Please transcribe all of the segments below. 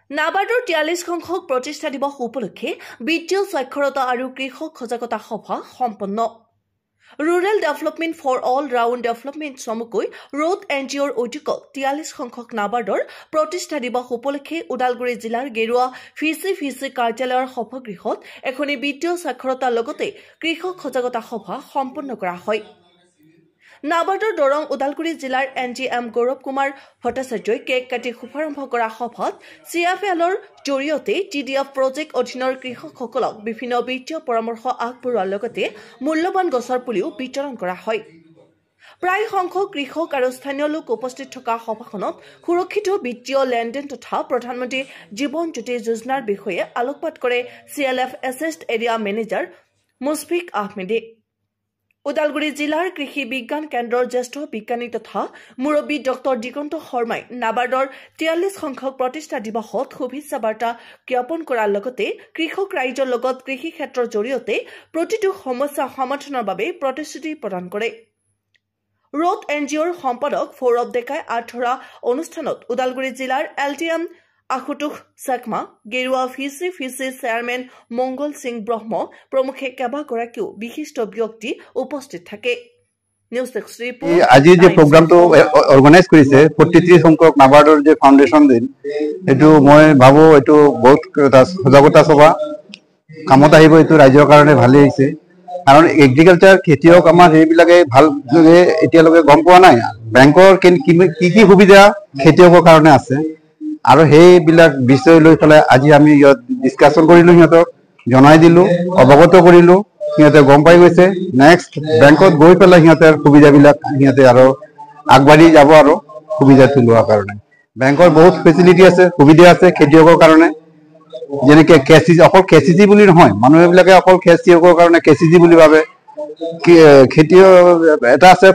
নাবাৰ্ডৰ 43 সংখ্যক প্ৰতিষ্ঠা দিৱস উপলক্ষে বিত্তীয় স্বাক্ষৰতা আৰু কৃষক সজাগতা সভা সম্পন্ন। Rural development for all round development চমুকৈ ৰোড এনজিঅ'ৰ উদ্যোগত 43 সংখ্যক নাবাৰ্ডৰ প্ৰতিষ্ঠা দিৱস উপলক্ষে ওদালগুৰি জিলাৰ গেৰুৱা ভিচি কাৰ্যালয়ৰ সভাগৃহত এখনি বিত্তীয় স্বাক্ষৰতাৰ লগতে কৃষক সজাগতা সভা সম্পন্ন কৰা হয়। নাবাৰ্ডৰ দৰং ওদালগুৰি জিলাৰ NGM গৌৰৱ কুমাৰ ভট্টাচাৰ্যই কেক কাটি শুভাৰম্ভ কৰা সভাত CFLৰ জৰিয়তে TDF প্ৰজেক্ট অধীনৰ কৃষকসকলক বিভিন্ন বিত্তীয় পৰামৰ্শ আগবঢ়োৱাৰ লগতে মূল্যৱান গছৰ পুলিও বিতৰণ কৰা হয়। প্ৰায় সংখ্যক কৃষক আৰু স্থানীয় লোক উপস্থিত থকা সভাখনত সুৰক্ষিত বিত্তীয় লেনদেন তথা প্ৰধানমন্ত্ৰী জীৱন জ্যোতি যোজনাৰ বিষয়ে আলোকপাত কৰে CLF এছেষ্ট এৰিয়া মেনেজাৰ মুছফিক আহমেদে। ওদালগুৰি জিলাৰ কৃষি বিজ্ঞান কেন্দ্ৰৰ জ্যেষ্ঠ বিজ্ঞানী তথা মুৰব্বী ডক্টৰ দিগন্ত শৰ্মাই নাবাৰ্ডৰ 43 সংখ্যক প্ৰতিষ্ঠা দিৱসত শুভেচ্ছা বাৰ্তা জ্ঞাপন কৰাৰ লগতে কৃষক ৰাইজৰ লগত কৃষি ক্ষেত্ৰৰ জৰিয়তে প্ৰতিটো সমস্যা সমাধানৰ বাবে প্ৰতিশ্ৰুতি প্ৰদান কৰে। ৰোড এনজিঅ'ৰ সম্পাদক সৌৰভ ডেকাই আধৰা অনুষ্ঠানত ওদালগুৰি জিলাৰ LTM আশুতোষ চাকমা, গেৰুৱা ভিচি চেয়াৰমেন মংগল সিং ব্ৰহ্ম প্ৰমুখে কেইবাগৰাকীও বিশিষ্ট ব্যক্তি উপস্থিত থাকে। আজি যে প্ৰগ্ৰামটো অৰ্গানাইজ কৰিছে 43 সংখ্যক নাবাৰ্ডৰ যে ফাউণ্ডেশ্যন দিন, এইটো মই ভাবো এইটো বহুত সজাগতা সভা কামত আহিব। এইটো ৰাইজৰ কাৰণে ভালেই হৈছে, কাৰণ এগ্ৰিকালচাৰ খেতিয়ক আমাৰ সেইবিলাকে ভালদৰে এতিয়ালৈকে গম পোৱা নাই বেংকৰ কি কি সুবিধা খেতিয়কৰ কাৰণে আছে, আৰু সেইবিলাক বিষয় লৈ পেলাই আজি আমি ইয়াত ডিছকাশ্যন কৰিলো, সিহঁতক জনাই দিলো, অৱগত কৰিলো, সিহঁতে গম পাই গৈছে। নেক্সট বেংকত গৈ পেলাই সিহঁতৰ সুবিধাবিলাক সিহঁতে আৰু আগবাঢ়ি যাব আৰু সুবিধাটো লোৱাৰ কাৰণে। বেংকৰ বহুত ফেচিলিটি আছে, সুবিধা আছে খেতিয়কৰ কাৰণে, যেনেকে KCC, অকল KCC বুলি নহয়, মানুহবিলাকে অকল খেতিয়কৰ কাৰণে KCC বুলি ভাবে। খেতিয়ক এটা আছে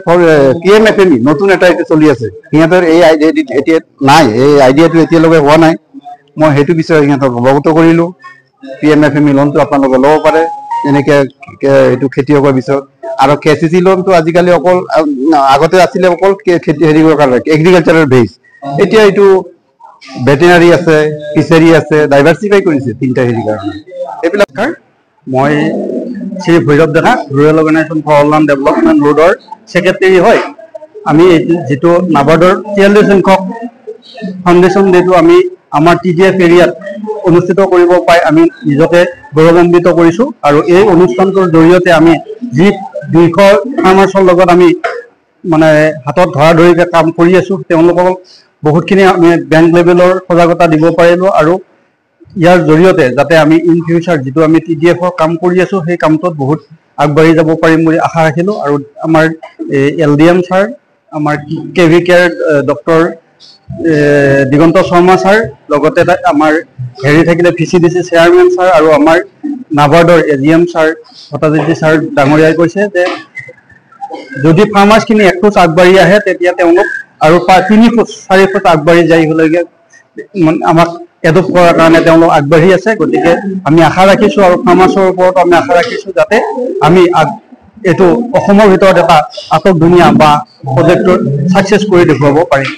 PMFME, নতুন এটা চলি আছে, সিহঁতৰ এই আইডিয়া এতিয়া নাই, এই আইডিয়াটো এতিয়ালৈকে হোৱা নাই। মই সেইটো বিষয়ে সিহঁতক অৱগত কৰিলো। PMFME লোনটো আপোনালোকে ল'ব পাৰে, এনেকে এইটো খেতিয়কৰ বিষয়ত। আৰু KCC লোনটো আজিকালি অকল আগতে আছিলে অকল খেতি হেৰিৰ কাৰণে এগ্ৰিকালচাৰৰ বেছ, এতিয়া এইটো ভেটেনাৰী আছে, ফিচাৰী আছে, ডাইভাৰ্চিফাই কৰিছে তিনিটা হেৰিৰ কাৰণে। এইবিলাক মই Shri Bhairab Deka, rural organisation for all round development ৰোডৰ ছেক্ৰেটেৰী হয়। আমি যিটো নাবাৰ্ডৰ 43 সংখ্যক ফাউণ্ডেশ্যন ডেটো আমি আমাৰ TDF এৰিয়াত অনুষ্ঠিত কৰিব পাই আমি নিজকে গৌৰৱান্বিত কৰিছোঁ। আৰু এই অনুষ্ঠানটোৰ জৰিয়তে আমি যি 200 ফাৰ্মাৰ্ছৰ লগত আমি মানে হাতত ধৰা ধৰিকৈ কাম কৰি আছোঁ, তেওঁলোকক বহুতখিনি আমি বেংক লেভেলৰ সজাগতা দিব পাৰিলোঁ। আৰু ইয়াৰ জৰিয়তে যাতে আমি ইন ফিউচাৰ যিটো আমি TDFৰ কাম কৰি আছোঁ, সেই কামটোত বহুত আগবাঢ়ি যাব পাৰিম বুলি আশা ৰাখিলোঁ। আৰু আমাৰ LDM ছাৰ, আমাৰ KVKৰ ডক্টৰ দিগন্ত শৰ্মা ছাৰ, লগতে আমাৰ হেৰি থাকিলে VCDC চেয়াৰমেন ছাৰ, আৰু আমাৰ নাবাৰ্ডৰ AGM ছাৰ ভট্টাচাৰ্য ছাৰ ডাঙৰীয়াই কৈছে যে যদি ফাৰ্মাৰ্ছখিনি 1 ফুট আগবাঢ়ি আহে তেতিয়া তেওঁলোক আৰু 3 ফুট 4 ফুট আগবাঢ়ি যাই হ'লেগে আমাক এডপ্ট কৰাৰ কাৰণে তেওঁলোক আগবাঢ়ি আছে। গতিকে আমি আশা ৰাখিছোঁ, আৰু ফাৰ্মাৰ্ছৰ ওপৰত আমি আশা ৰাখিছোঁ যাতে আমি এইটো অসমৰ ভিতৰত এটা আটক ধুনীয়া বা প্ৰজেক্টৰ ছাকচেছ কৰি দেখুৱাব পাৰিম।